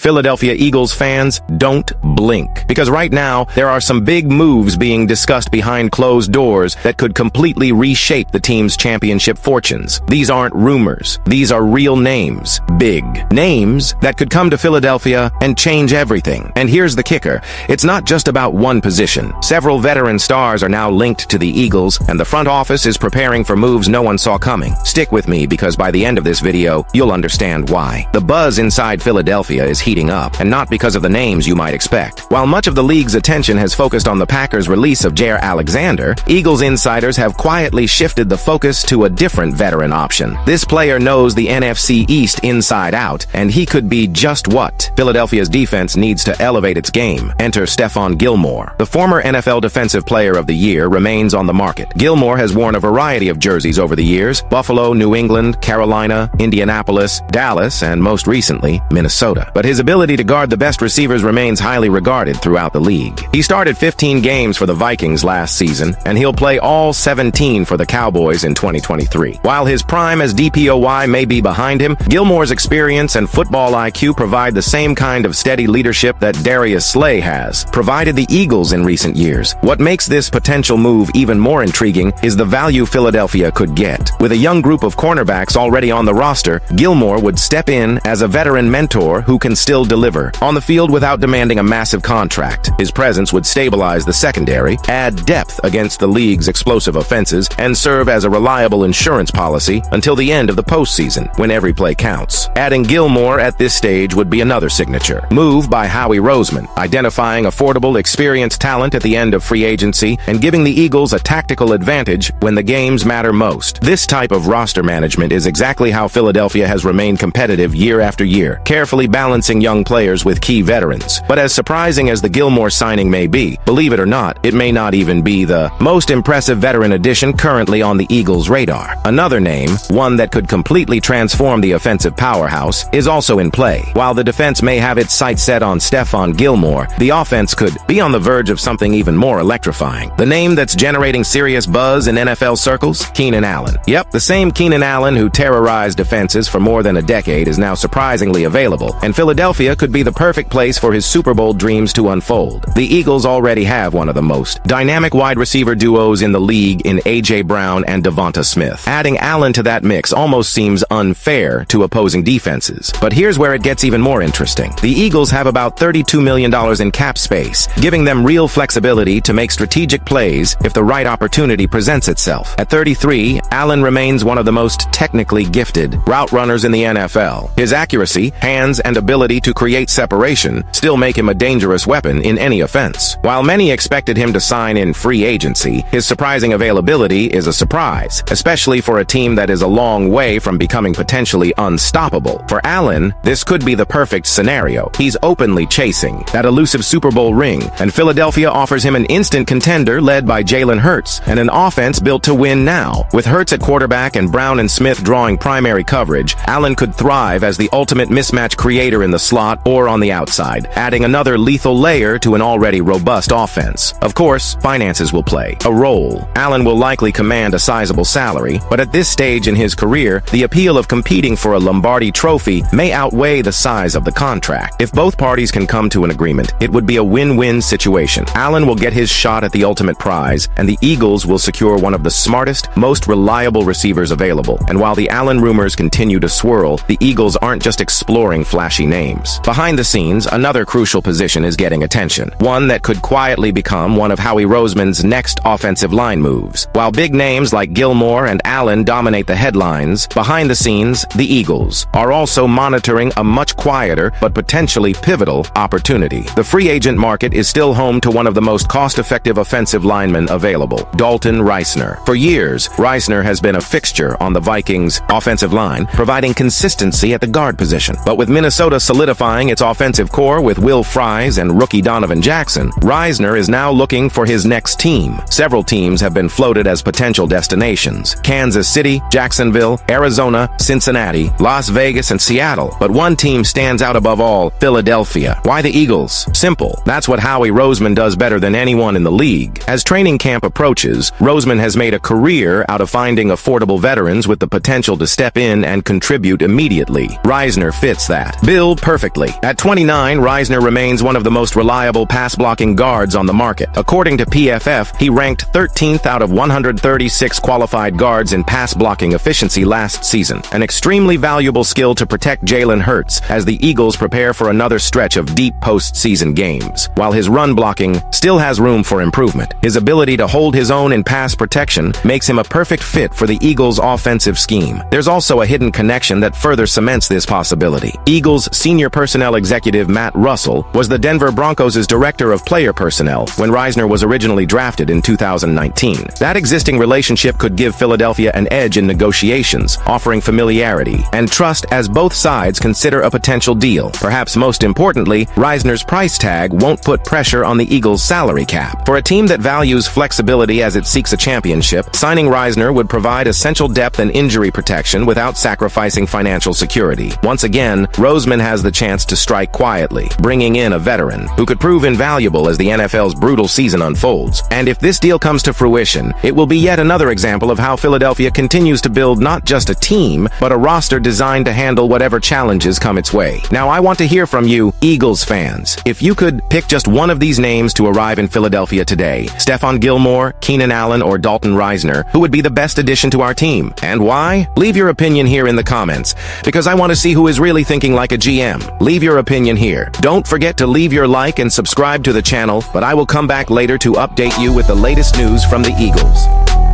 Philadelphia Eagles fans, don't blink. Because right now, there are some big moves being discussed behind closed doors that could completely reshape the team's championship fortunes. These aren't rumors. These are real names. Big names that could come to Philadelphia and change everything. And here's the kicker. It's not just about one position. Several veteran stars are now linked to the Eagles, and the front office is preparing for moves no one saw coming. Stick with me, because by the end of this video, you'll understand why. The buzz inside Philadelphia is heating up, and not because of the names you might expect. While much of the league's attention has focused on the Packers' release of Jair Alexander, Eagles insiders have quietly shifted the focus to a different veteran option. This player knows the NFC East inside out, and he could be just what Philadelphia's defense needs to elevate its game. Enter Stefon Gilmore. The former NFL Defensive Player of the Year remains on the market. Gilmore has worn a variety of jerseys over the years: Buffalo, New England, Carolina, Indianapolis, Dallas, and most recently, Minnesota. But his ability to guard the best receivers remains highly regarded throughout the league. He started 15 games for the Vikings last season, and he'll play all 17 for the Cowboys in 2023. While his prime as DPOY may be behind him, Gilmore's experience and football IQ provide the same kind of steady leadership that Darius Slay has provided the Eagles in recent years. What makes this potential move even more intriguing is the value Philadelphia could get. With a young group of cornerbacks already on the roster, Gilmore would step in as a veteran mentor who can still deliver on the field without demanding a massive contract. His presence would stabilize the secondary, add depth against the league's explosive offenses, and serve as a reliable insurance policy until the end of the postseason, when every play counts. Adding Gilmore at this stage would be another signature move by Howie Roseman, identifying affordable, experienced talent at the end of free agency and giving the Eagles a tactical advantage when the games matter most. This type of roster management is exactly how Philadelphia has remained competitive year after year, carefully balancing young players with key veterans. But as surprising as the Gilmore signing may be, believe it or not, it may not even be the most impressive veteran addition currently on the Eagles' radar. Another name, one that could completely transform the offensive powerhouse, is also in play. While the defense may have its sights set on Stefon Gilmore, the offense could be on the verge of something even more electrifying. The name that's generating serious buzz in NFL circles? Keenan Allen. Yep, the same Keenan Allen who terrorized defenses for more than a decade is now surprisingly available, and Philadelphia could be the perfect place for his Super Bowl dreams to unfold. The Eagles already have one of the most dynamic wide receiver duos in the league in A.J. Brown and Devonta Smith. Adding Allen to that mix almost seems unfair to opposing defenses. But here's where it gets even more interesting. The Eagles have about $32 million in cap space, giving them real flexibility to make strategic plays if the right opportunity presents itself. At 33, Allen remains one of the most technically gifted route runners in the NFL. His accuracy, hands, and ability to create separation still make him a dangerous weapon in any offense. While many expected him to sign in free agency, his surprising availability is a surprise, especially for a team that is a long way from becoming potentially unstoppable. For Allen, this could be the perfect scenario. He's openly chasing that elusive Super Bowl ring, and Philadelphia offers him an instant contender led by Jalen Hurts and an offense built to win now. With Hurts at quarterback and Brown and Smith drawing primary coverage, Allen could thrive as the ultimate mismatch creator in the slot or on the outside, adding another lethal layer to an already robust offense. Of course, finances will play a role. Allen will likely command a sizable salary, but at this stage in his career, the appeal of competing for a Lombardi trophy may outweigh the size of the contract. If both parties can come to an agreement, it would be a win-win situation. Allen will get his shot at the ultimate prize, and the Eagles will secure one of the smartest, most reliable receivers available. And while the Allen rumors continue to swirl, the Eagles aren't just exploring flashy names. Behind the scenes, another crucial position is getting attention, one that could quietly become one of Howie Roseman's next offensive line moves. While big names like Gilmore and Allen dominate the headlines, behind the scenes, the Eagles are also monitoring a much quieter but potentially pivotal opportunity. The free agent market is still home to one of the most cost-effective offensive linemen available, Dalton Risner. For years, Risner has been a fixture on the Vikings' offensive line, providing consistency at the guard position. But with Minnesota solidifying its offensive core with Will Fries and rookie Donovan Jackson, Risner is now looking for his next team. Several teams have been floated as potential destinations: Kansas City, Jacksonville, Arizona, Cincinnati, Las Vegas, and Seattle. But one team stands out above all: Philadelphia. Why the Eagles? Simple. That's what Howie Roseman does better than anyone in the league. As training camp approaches, Roseman has made a career out of finding affordable veterans with the potential to step in and contribute immediately. Risner fits that bill perfectly. At 29, Risner remains one of the most reliable pass-blocking guards on the market. According to PFF, he ranked 13th out of 136 qualified guards in pass-blocking efficiency last season, an extremely valuable skill to protect Jalen Hurts as the Eagles prepare for another stretch of deep postseason games. While his run blocking still has room for improvement, his ability to hold his own in pass protection makes him a perfect fit for the Eagles' offensive scheme. There's also a hidden connection that further cements this possibility. Eagles senior personnel executive Matt Russell was the Denver Broncos' director of player personnel when Risner was originally drafted in 2019. That existing relationship could give Philadelphia an edge in negotiations, offering familiarity and trust as both sides consider a potential deal. Perhaps most importantly, Risner's price tag won't put pressure on the Eagles' salary cap. For a team that values flexibility as it seeks a championship, signing Risner would provide essential depth and injury protection without sacrificing financial security. Once again, Roseman has the chance to strike quietly, bringing in a veteran who could prove invaluable as the NFL's brutal season unfolds. And if this deal comes to fruition, it will be yet another example of how Philadelphia continues to build not just a team, but a roster designed to handle whatever challenges come its way. Now, I want to hear from you, Eagles fans. If you could pick just one of these names to arrive in Philadelphia today, Stefon Gilmore, Keenan Allen, or Dalton Risner, who would be the best addition to our team? And why? Leave your opinion here in the comments, because I want to see who is really thinking like a GM. Leave your opinion here. Don't forget to leave your like and subscribe to the channel, but I will come back later to update you with the latest news from the Eagles.